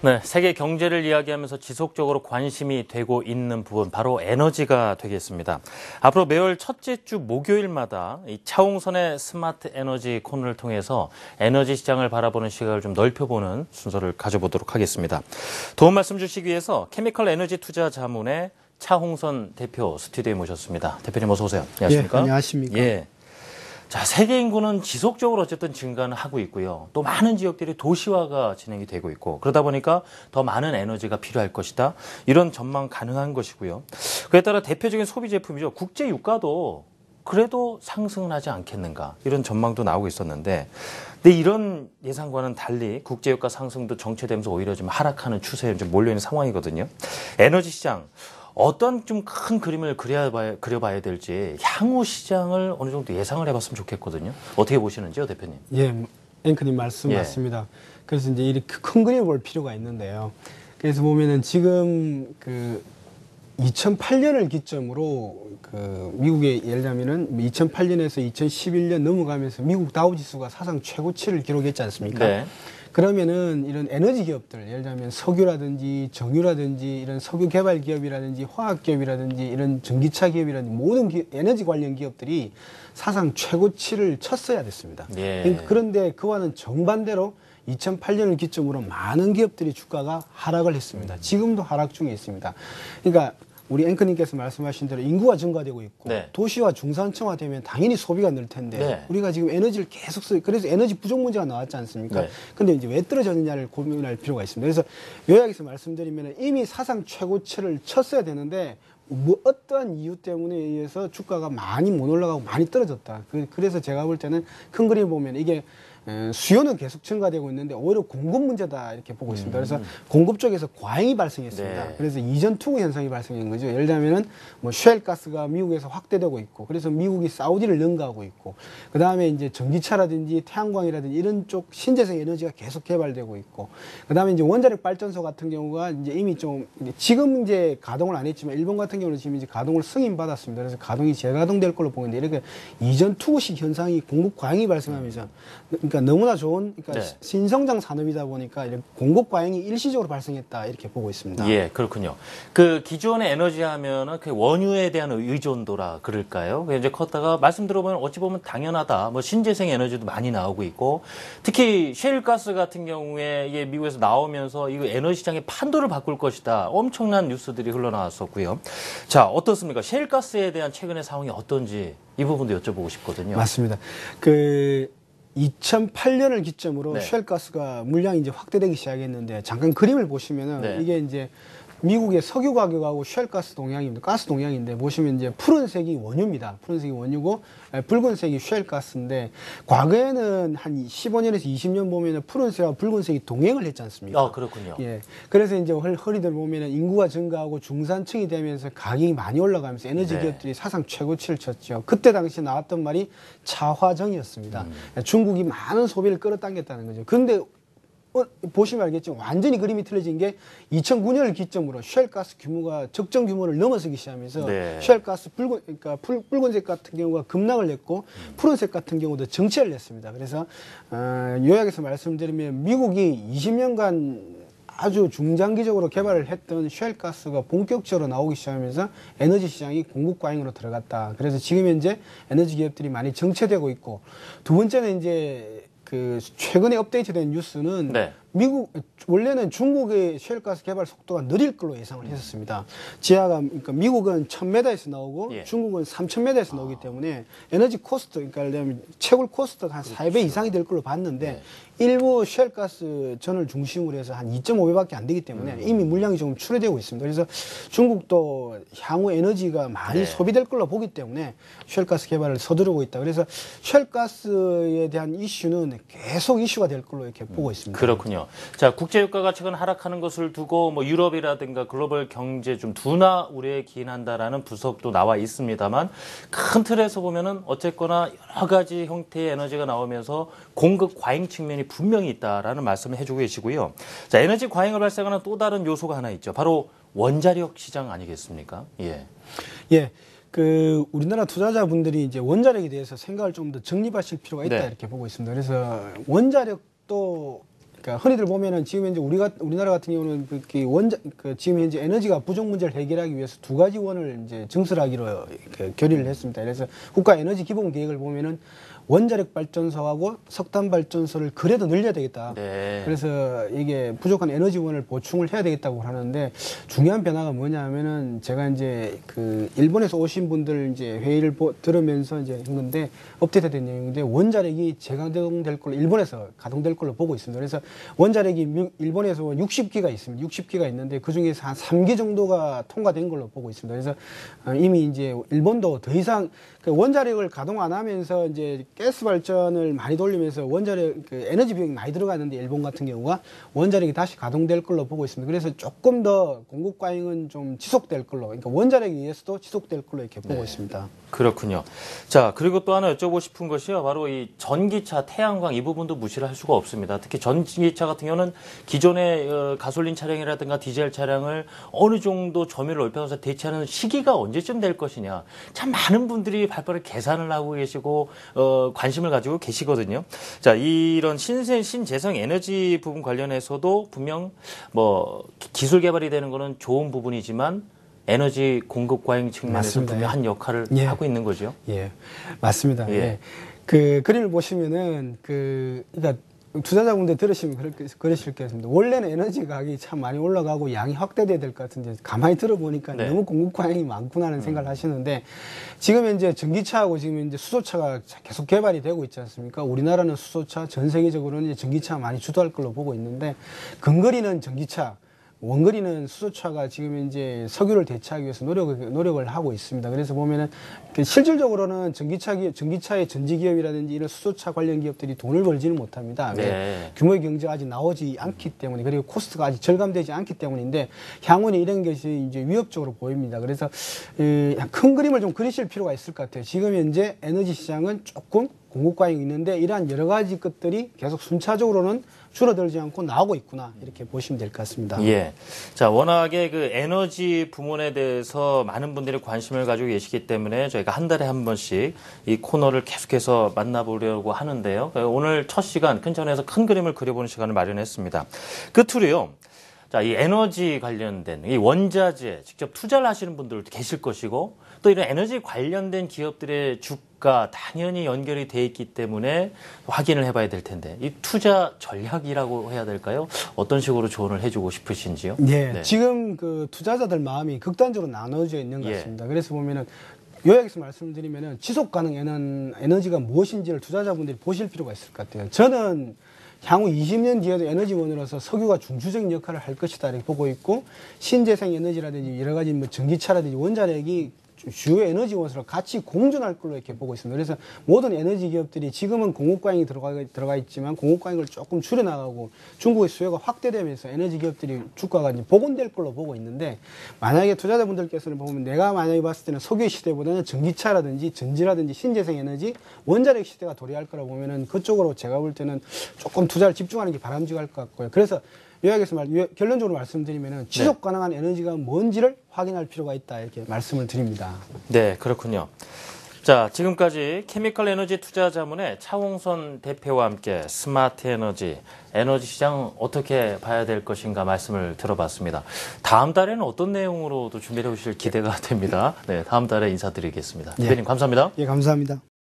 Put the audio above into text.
네, 세계 경제를 이야기하면서 지속적으로 관심이 되고 있는 부분, 바로 에너지가 되겠습니다. 앞으로 매월 첫째 주 목요일마다 이 차홍선의 스마트 에너지 코너를 통해서 에너지 시장을 바라보는 시각을 좀 넓혀보는 순서를 가져보도록 하겠습니다. 도움 말씀 주시기 위해서 케미컬 에너지 투자 자문의 차홍선 대표 스튜디오에 모셨습니다. 대표님 어서 오세요. 안녕하십니까? 예, 안녕하십니까? 예. 자, 세계 인구는 지속적으로 어쨌든 증가는 하고 있고요. 또 많은 지역들이 도시화가 진행이 되고 있고, 그러다 보니까 더 많은 에너지가 필요할 것이다. 이런 전망 가능한 것이고요. 그에 따라 대표적인 소비 제품이죠. 국제 유가도 그래도 상승은 하지 않겠는가. 이런 전망도 나오고 있었는데, 근데 이런 예상과는 달리 국제 유가 상승도 정체되면서 오히려 좀 하락하는 추세에 좀 몰려있는 상황이거든요. 에너지 시장. 어떤 좀 큰 그림을 그려봐야 될지 향후 시장을 어느 정도 예상을 해봤으면 좋겠거든요. 어떻게 보시는지요, 대표님? 예, 앵커님 말씀 맞습니다. 그래서 이제 이렇게 큰 그림을 볼 필요가 있는데요. 그래서 보면은 지금 그 2008년을 기점으로 그 미국의 예를 들면은 2008년에서 2011년 넘어가면서 미국 다우지수가 사상 최고치를 기록했지 않습니까? 네. 그러면은 이런 에너지 기업들, 예를 들면 석유라든지 정유라든지 이런 석유 개발 기업이라든지 화학 기업이라든지 이런 전기차 기업이라든지 모든 에너지 관련 기업들이 사상 최고치를 쳤어야 됐습니다. 예. 그런데 그와는 정반대로 2008년을 기점으로 많은 기업들이 주가가 하락을 했습니다. 지금도 하락 중에 있습니다. 그러니까 우리 앵커님께서 말씀하신 대로 인구가 증가되고 있고 네. 도시와 중산층화되면 당연히 소비가 늘 텐데 네. 우리가 지금 에너지를 계속 그래서 에너지 부족 문제가 나왔지 않습니까? 네. 근데 이제 왜 떨어졌느냐를 고민할 필요가 있습니다. 그래서 요약해서 말씀드리면 이미 사상 최고치를 쳤어야 되는데 뭐 어떠한 이유 때문에 의해서 주가가 많이 못 올라가고 많이 떨어졌다. 그래서 제가 볼 때는 큰 그림 보면 이게 수요는 계속 증가되고 있는데 오히려 공급 문제다 이렇게 보고 있습니다. 그래서 공급 쪽에서 과잉이 발생했습니다. 네. 그래서 이전 투구 현상이 발생한 거죠. 예를 들면은 뭐 쉘가스가 미국에서 확대되고 있고, 그래서 미국이 사우디를 능가하고 있고, 그 다음에 이제 전기차라든지 태양광이라든지 이런 쪽 신재생 에너지가 계속 개발되고 있고, 그 다음에 이제 원자력 발전소 같은 경우가 이제 이미 좀 지금 이제 가동을 안 했지만 일본 같은 경우는 지금 이제 가동을 승인 받았습니다. 그래서 가동이 재가동될 걸로 보는데 이렇게 이전 투구식 현상이 공급 과잉이 발생하면서 그러니까 너무나 좋은 네. 신성장 산업이다 보니까 이런 공급 과잉이 일시적으로 발생했다 이렇게 보고 있습니다. 예, 그렇군요. 그 기존의 에너지 하면은 그 원유에 대한 의존도라 그럴까요? 이제 컸다가 말씀 들어보면 어찌 보면 당연하다. 뭐 신재생 에너지도 많이 나오고 있고 특히 셰일가스 같은 경우에 이게 미국에서 나오면서 이거 에너지 시장의 판도를 바꿀 것이다. 엄청난 뉴스들이 흘러나왔었고요. 자, 어떻습니까? 셰일가스에 대한 최근의 상황이 어떤지 이 부분도 여쭤보고 싶거든요. 맞습니다. 2008년을 기점으로 셰일가스가 물량이 이제 확대되기 시작했는데 잠깐 그림을 보시면은 이게 이제 미국의 석유 가격하고 셰일가스 동향입니다. 가스 동향인데 보시면 이제 푸른색이 원유입니다. 푸른색이 원유고 붉은색이 셰일가스인데 과거에는 한 15년에서 20년 보면은 푸른색과 붉은색이 동행을 했지 않습니까? 아, 그렇군요. 예. 그래서 이제 허리들 보면은 인구가 증가하고 중산층이 되면서 가격이 많이 올라가면서 에너지 기업들이 사상 최고치를 쳤죠. 그때 당시 나왔던 말이 차화정이었습니다. 중국이 많은 소비를 끌어당겼다는 거죠. 그런데 보시면 알겠지만 완전히 그림이 틀려진 게 2009년을 기점으로 셰일가스 규모가 적정 규모를 넘어서기 시작하면서 셰일가스 그러니까 붉은색 같은 경우가 급락을 했고 푸른색 같은 경우도 정체를 했습니다. 그래서 요약해서 말씀드리면 미국이 20년간 아주 중장기적으로 개발을 했던 셰일가스가 본격적으로 나오기 시작하면서 에너지 시장이 공급 과잉으로 들어갔다. 그래서 지금 현재 에너지 기업들이 많이 정체되고 있고 두 번째는 이제 최근에 업데이트된 뉴스는 미국 원래는 중국의 셰일가스 개발 속도가 느릴 걸로 예상을 했었습니다. 그러니까 미국은 1000m에서 나오고 중국은 3000m에서 나오기 때문에 에너지 코스트, 그러니까 채굴 코스트가 한 4배 이상이 될 걸로 봤는데 일부 셰일가스 전을 중심으로 해서 한 2.5배밖에 안 되기 때문에 이미 물량이 조금 출하되고 있습니다. 그래서 중국도 향후 에너지가 많이 소비될 걸로 보기 때문에 셰일가스 개발을 서두르고 있다. 그래서 셰일가스에 대한 이슈는 계속 이슈가 될 걸로 이렇게 보고 있습니다. 그렇군요. 자, 국제유가가 최근 하락하는 것을 두고 뭐 유럽이라든가 글로벌 경제 좀 둔화 우려에 기인한다라는 분석도 나와 있습니다만 큰 틀에서 보면은 어쨌거나 여러 가지 형태의 에너지가 나오면서 공급 과잉 측면이 분명히 있다라는 말씀을 해주고 계시고요. 자, 에너지 과잉을 발생하는 또 다른 요소가 하나 있죠. 바로 원자력 시장 아니겠습니까? 예. 우리나라 투자자분들이 이제 원자력에 대해서 생각을 좀 더 정립하실 필요가 있다 이렇게 보고 있습니다. 그래서 원자력도 그러니까 흔히들 보면은 지금 현재 우리나라 같은 경우는 지금 현재 에너지가 부족 문제를 해결하기 위해서 두 가지 원을 이제 증설하기로 결의를 했습니다. 그래서 국가 에너지 기본 계획을 보면은 원자력 발전소하고 석탄 발전소를 그래도 늘려야 되겠다. 네. 그래서 이게 부족한 에너지원을 보충을 해야 되겠다고 하는데 중요한 변화가 뭐냐면은 제가 이제 일본에서 오신 분들 이제 회의를 들으면서 이제 한 건데 업데이트된 내용인데 원자력이 재가동될 걸로 일본에서 가동될 걸로 보고 있습니다. 그래서 원자력이 일본에서 60기가 있습니다. 60기가 있는데 그 중에서 한 3기 정도가 통과된 걸로 보고 있습니다. 그래서 이미 이제 일본도 더 이상 원자력을 가동 안 하면서 이제 가스 발전을 많이 돌리면서 원자력 에너지 비용이 많이 들어가는데 일본 같은 경우가 원자력이 다시 가동될 걸로 보고 있습니다. 그래서 조금 더 공급 과잉은 좀 지속될 걸로, 그러니까 원자력에 의해서도 지속될 걸로 이렇게 보고 있습니다. 그렇군요. 자, 그리고 또 하나 여쭤보고 싶은 것이요. 바로 이 전기차, 태양광 이 부분도 무시를 할 수가 없습니다. 특히 전기차 같은 경우는 기존의 가솔린 차량이라든가 디젤 차량을 어느 정도 점유를 넓혀서 대체하는 시기가 언제쯤 될 것이냐. 참 많은 분들이 발빠르게 계산을 하고 계시고 관심을 가지고 계시거든요. 자, 이런 신재생 에너지 부분 관련해서도 분명 뭐 기술 개발이 되는 거는 좋은 부분이지만 에너지 공급 과잉 측면에서 분명 한 역할을 하고 있는 거죠. 예, 맞습니다. 예. 그 그림을 보시면은 그러니까 투자자분들 들으시면 그러실 것 같습니다. 원래는 에너지 가격이 참 많이 올라가고 양이 확대돼야 될 것 같은데 가만히 들어보니까 너무 공급 과잉이 많구나 하는 생각을 하시는데 지금 현재 전기차하고 지금 이제 수소차가 계속 개발이 되고 있지 않습니까? 우리나라는 수소차, 전 세계적으로는 이제 전기차 많이 주도할 걸로 보고 있는데 근거리는 전기차, 원거리는 수소차가 지금 이제 석유를 대체하기 위해서 노력을 하고 있습니다. 그래서 보면은 실질적으로는 전기차의 전지 기업이라든지 이런 수소차 관련 기업들이 돈을 벌지는 못합니다. 규모의 경제가 아직 나오지 않기 때문에, 그리고 코스트가 아직 절감되지 않기 때문인데 향후는 이런 것이 이제 위협적으로 보입니다. 그래서 큰 그림을 좀 그리실 필요가 있을 것 같아요. 지금 현재 에너지 시장은 조금 공급 과잉이 있는데 이러한 여러 가지 것들이 계속 순차적으로는 줄어들지 않고 나오고 있구나 이렇게 보시면 될 것 같습니다. 예. 자, 워낙에 그 에너지 부문에 대해서 많은 분들이 관심을 가지고 계시기 때문에 저희가 한 달에 한 번씩 이 코너를 계속해서 만나보려고 하는데요. 오늘 첫 시간 큰전에서 큰 그림을 그려보는 시간을 마련했습니다. 끝으로요. 자, 이 에너지 관련된 이 원자재 직접 투자를 하시는 분들도 계실 것이고 또 이런 에너지 관련된 기업들의 주가 당연히 연결이 돼 있기 때문에 확인을 해봐야 될 텐데 이 투자 전략이라고 해야 될까요? 어떤 식으로 조언을 해주고 싶으신지요? 네. 지금 그 투자자들 마음이 극단적으로 나눠져 있는 것 같습니다. 그래서 보면은 요약해서 말씀드리면은 지속 가능 에너지가 무엇인지를 투자자분들이 보실 필요가 있을 것 같아요. 저는 향후 20년 뒤에도 에너지원으로서 석유가 중추적인 역할을 할 것이다 이렇게 보고 있고 신재생 에너지라든지 여러 가지 뭐 전기차라든지 원자력이 주요 에너지원으로 같이 공존할 걸로 이렇게 보고 있습니다. 그래서 모든 에너지 기업들이 지금은 공급 과잉이 들어가 있지만 공급 과잉을 조금 줄여나가고 중국의 수요가 확대되면서 에너지 기업들이 주가가 이제 복원될 걸로 보고 있는데 만약에 투자자분들께서는 보면 내가 만약에 봤을 때는 석유 시대보다는 전기차라든지 전지라든지 신재생 에너지 원자력 시대가 도래할 거라 보면은 그쪽으로 제가 볼 때는 조금 투자를 집중하는 게 바람직할 것 같고요. 그래서 요약해서 결론적으로 말씀드리면은 지속 가능한 에너지가 뭔지를 확인할 필요가 있다 이렇게 말씀을 드립니다. 네, 그렇군요. 자, 지금까지 케미컬 에너지 투자 자문의 차홍선 대표와 함께 스마트 에너지 시장 어떻게 봐야 될 것인가 말씀을 들어봤습니다. 다음 달에는 어떤 내용으로 또 준비해 오실 기대가 됩니다. 네, 다음 달에 인사드리겠습니다. 대표님 감사합니다. 예, 감사합니다.